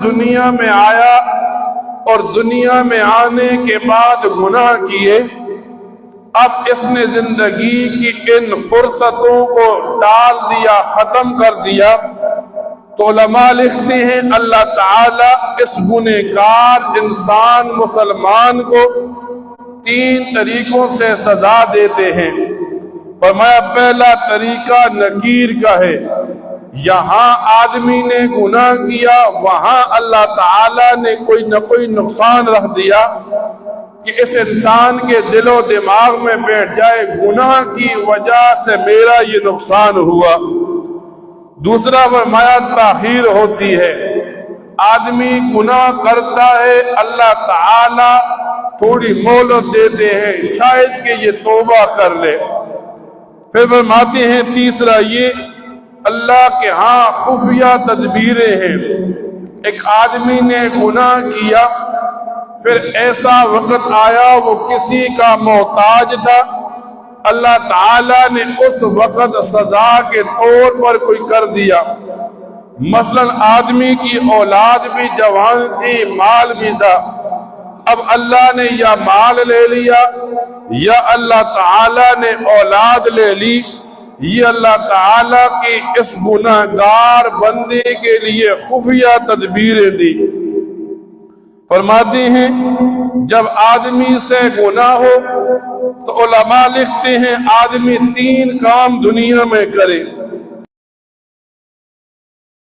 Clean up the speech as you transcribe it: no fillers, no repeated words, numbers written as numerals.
دنیا میں آیا اور دنیا میں آنے کے بعد گناہ کیے، اب اس نے زندگی کی ان فرصتوں کو ڈال دیا، ختم کر دیا، تو علماء لکھتے ہیں اللہ تعالیٰ اس گنہگار انسان مسلمان کو 3 طریقوں سے سزا دیتے ہیں۔ فرمایا پہلا طریقہ نکیر کا ہے، یہاں آدمی نے گناہ کیا، وہاں اللہ تعالیٰ نے کوئی نہ کوئی نقصان رکھ دیا کہ اس انسان کے دل و دماغ میں بیٹھ جائے گناہ کی وجہ سے میرا یہ نقصان ہوا۔ دوسرا فرمایا تاخیر ہوتی ہے، آدمی گناہ کرتا ہے، اللہ تعالیٰ تھوڑی مہلت دیتے ہیں شاید کہ یہ توبہ کر لے۔ پھر فرماتے ہیں تیسرا یہ اللہ کے ہاں خفیہ تدبیریں ہیں، ایک آدمی نے گناہ کیا، پھر ایسا وقت آیا وہ کسی کا محتاج تھا، اللہ تعالیٰ نے اس وقت سزا کے طور پر کوئی کر دیا، مثلا آدمی کی اولاد بھی جوان تھی، مال بھی تھا، اب اللہ نے یا مال لے لیا یا اللہ تعالیٰ نے اولاد لے لی، یہ اللہ تعالیٰ کی اس گناہگار بندے کے لیے خفیہ تدبیریں دی۔ فرماتے ہیں جب آدمی سے گناہ ہو تو علماء لکھتے ہیں آدمی 3 کام دنیا میں کرے۔